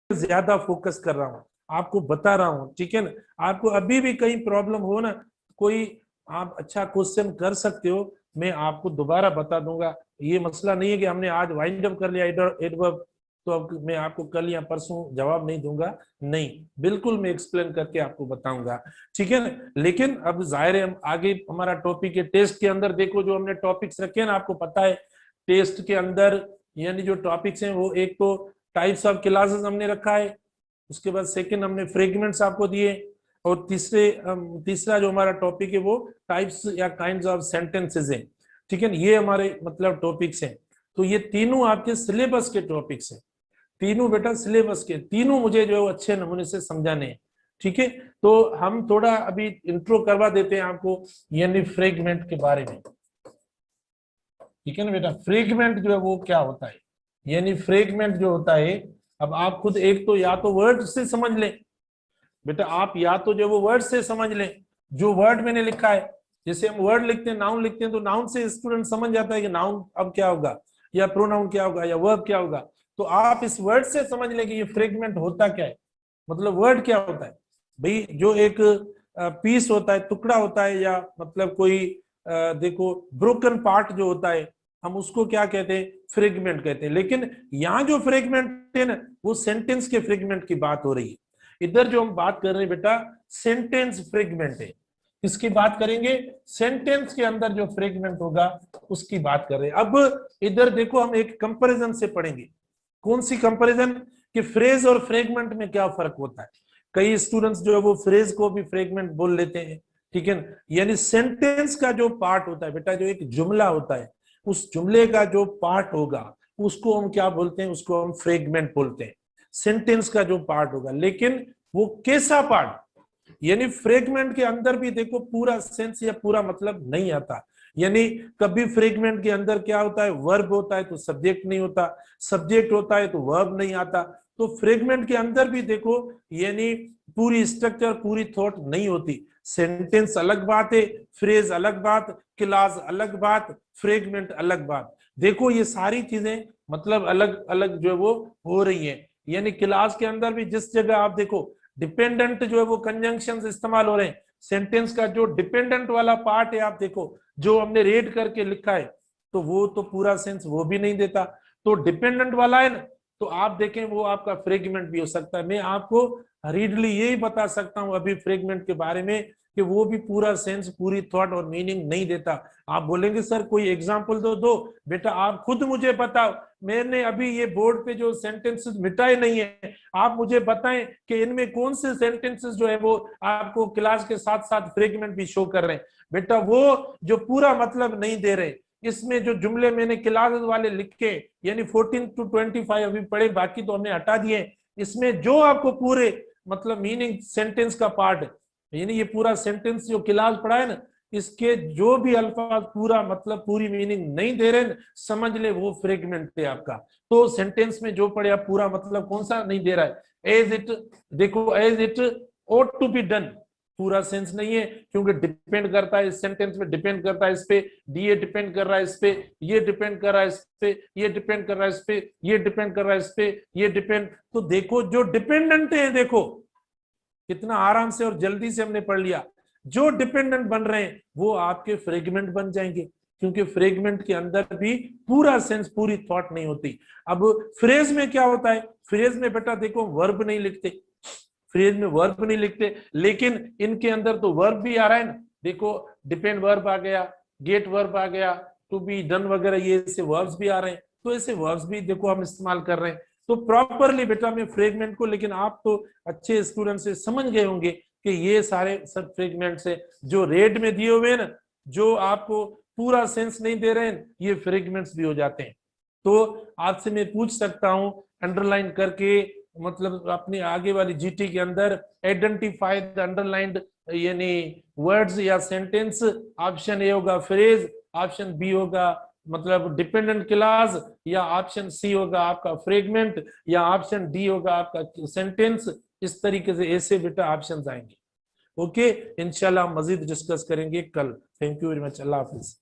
ज्यादा फोकस कर रहा हूँ, आपको बता रहा हूँ, ठीक है ना। आपको अभी भी कहीं प्रॉब्लम हो ना, कोई आप अच्छा क्वेश्चन कर सकते हो, मैं आपको दोबारा बता दूंगा। ये मसला नहीं है कि हमने आज वाइंड अप कर लिया एडवर्ब, तो अब मैं आपको कल या परसों जवाब नहीं दूंगा, नहीं, बिल्कुल मैं एक्सप्लेन करके आपको बताऊंगा, ठीक है ना। लेकिन अब जाहिर है हम आगे हमारा टॉपिक है टेस्ट के अंदर, देखो जो हमने टॉपिक्स रखे हैं ना, आपको पता है टेस्ट के अंदर यानी जो टॉपिक्स हैं वो एक तो टाइप्स ऑफ क्लासेस हमने रखा है, उसके बाद सेकंड हमने फ्रेगमेंट्स आपको दिए, और तीसरा जो हमारा टॉपिक है वो टाइप्स या काइंड्स ऑफ सेंटेंसेस है, ठीक है ना। ये हमारे मतलब टॉपिक्स हैं। तो ये तीनों आपके सिलेबस के टॉपिक्स हैं, तीनों बेटा सिलेबस के, तीनों मुझे जो अच्छे नमूने से समझाने हैं, ठीक है। तो हम थोड़ा अभी इंट्रो करवा देते हैं आपको यानी फ्रेगमेंट के बारे में, ठीक है ना बेटा। फ्रेगमेंट जो है वो क्या होता है, यानी फ्रेगमेंट जो होता है, अब आप खुद एक तो या तो वर्ड से समझ लें बेटा, आप या तो जो वो वर्ड से समझ लें जो वर्ड मैंने लिखा है, जैसे हम वर्ड लिखते हैं, नाउन लिखते हैं, तो नाउन से स्टूडेंट समझ जाता है कि नाउन अब क्या होगा, या प्रोनाउन क्या होगा, या वर्ब क्या होगा। तो आप इस वर्ड से समझ लें कि ये फ्रेगमेंट होता क्या है, मतलब वर्ड क्या होता है भाई। जो एक पीस होता है, टुकड़ा होता है, या मतलब कोई देखो ब्रोकन पार्ट जो होता है, हम उसको क्या कहते हैं, फ्रेगमेंट कहते हैं। लेकिन यहाँ जो फ्रेगमेंट है ना, वो सेंटेंस के फ्रेगमेंट की बात हो रही है। इधर जो हम बात कर रहे हैं बेटा, सेंटेंस फ्रेगमेंट है। किसकी बात करेंगे, सेंटेंस के अंदर जो फ्रेगमेंट होगा उसकी बात कर रहे हैं। अब इधर देखो हम एक कंपैरिजन से पढ़ेंगे। कौन सी कंपैरिजन, कि फ्रेज और फ्रेगमेंट में क्या फर्क होता है। कई स्टूडेंट्स जो है वो फ्रेज को भी फ्रेगमेंट बोल लेते हैं, ठीक है ना। यानी सेंटेंस का जो पार्ट होता है बेटा, जो एक जुमला होता है, उस जुमले का जो पार्ट होगा उसको हम क्या बोलते हैं, उसको हम फ्रेगमेंट बोलते हैं, सेंटेंस का जो पार्ट होगा। लेकिन वो कैसा पार्ट, यानी फ्रेगमेंट के अंदर भी देखो पूरा सेंस या पूरा मतलब नहीं आता। यानी कभी फ्रेगमेंट के अंदर क्या होता है, वर्ब होता है तो सब्जेक्ट नहीं होता, सब्जेक्ट होता है तो वर्ब नहीं आता। तो फ्रेगमेंट के अंदर भी देखो यानी पूरी स्ट्रक्चर पूरी थॉट नहीं होती। सेंटेंस अलग बात है, फ्रेज अलग बात, क्लास अलग बात, फ्रेगमेंट अलग बात। देखो ये सारी चीजें मतलब अलग अलग जो है वो हो रही है। यानी क्लास के अंदर भी जिस जगह आप देखो डिपेंडेंट जो है वो कंजंक्शंस इस्तेमाल हो रहे हैं, सेंटेंस का जो डिपेंडेंट वाला पार्ट है आप देखो जो हमने रेड करके लिखा है, तो वो तो पूरा सेंस वो भी नहीं देता। तो डिपेंडेंट वाला है ना, तो आप देखें वो आपका फ्रेगमेंट भी हो सकता है। मैं आपको रीडली यही बता सकता हूं अभी फ्रेगमेंट के बारे में कि वो भी पूरा सेंस पूरी थॉट और मीनिंग नहीं देता। आप बोलेंगे सर कोई एग्जांपल दो दो बेटा, आप खुद मुझे बताओ, मैंने अभी ये बोर्ड पे जो सेंटेंसेस मिटाए नहीं है, आप मुझे बताएं कि इनमें कौन से सेंटेंसेस जो है वो आपको क्लास के साथ साथ फ्रेगमेंट भी शो कर रहे हैं। बेटा वो जो पूरा मतलब नहीं दे रहे, इसमें जो जुमले मैंने क्लासेस वाले लिखे यानी 14 to 25 अभी पढ़े, बाकी तो हमने हटा दिए। इसमें जो आपको पूरे मतलब मीनिंग सेंटेंस का पार्ट यानी ये पूरा सेंटेंस जो क्लास पढ़ा है ना, इसके जो भी अल्फाज पूरा मतलब पूरी मीनिंग नहीं दे रहे, समझ ले वो फ्रेगमेंट है आपका। तो सेंटेंस में जो पढ़े आप पूरा मतलब कौन सा नहीं दे रहा है, एज इट देखो, as it ought to be done, पूरा सेंस नहीं है, क्योंकि डिपेंड करता है इस सेंटेंस में, डिपेंड करता है इस पे, ये डिपेंड कर रहा है इस पे, ये डिपेंड कर रहा है इस पे, ये डिपेंड कर रहा है इस पे, ये डिपेंड कर रहा है इस पे, ये डिपेंड। तो देखो जो डिपेंडेंट है, देखो कितना आराम से और जल्दी से हमने पढ़ लिया। जो डिपेंडेंट बन रहे हैं वो आपके फ्रेगमेंट बन जाएंगे, क्योंकि फ्रेगमेंट के अंदर भी पूरा सेंस पूरी थॉट नहीं होती। अब फ्रेज में क्या होता है, फ्रेज में बेटा देखो वर्ब नहीं लिखते, फ्रेज में वर्ब नहीं लिखते, लेकिन इनके अंदर तो वर्ब भी आ रहा है ना। देखो डिपेंड वर्ब आ गया, गेट वर्ब आ गया, टू बी डन वगैरह, ये ऐसे वर्ब्स भी आ रहे हैं। तो ऐसे वर्ब्स भी देखो हम इस्तेमाल कर रहे हैं। तो प्रॉपरली बेटा मैं फ्रेगमेंट को, लेकिन आप तो अच्छे स्टूडेंट से समझ गए होंगे कि ये सारे सब फ्रेगमेंट्स है जो रेड में दिए हुए हैं ना, जो आपको पूरा सेंस नहीं दे रहे हैं, ये फ्रेगमेंट्स भी हो जाते हैं। तो आपसे मैं पूछ सकता हूं अंडरलाइन करके, मतलब अपनी आगे वाली जीटी के अंदर आइडेंटिफाई द अंडरलाइंड यानी वर्ड्स या सेंटेंस। ऑप्शन ए होगा फ्रेज, ऑप्शन बी होगा मतलब डिपेंडेंट क्लास, या ऑप्शन सी होगा आपका फ्रेगमेंट, या ऑप्शन डी होगा आपका सेंटेंस। इस तरीके से ऐसे बेटा ऑप्शन आएंगे। ओके, इंशाल्लाह हम मजीद डिस्कस करेंगे कल। Thank you very much, Allah Hafiz.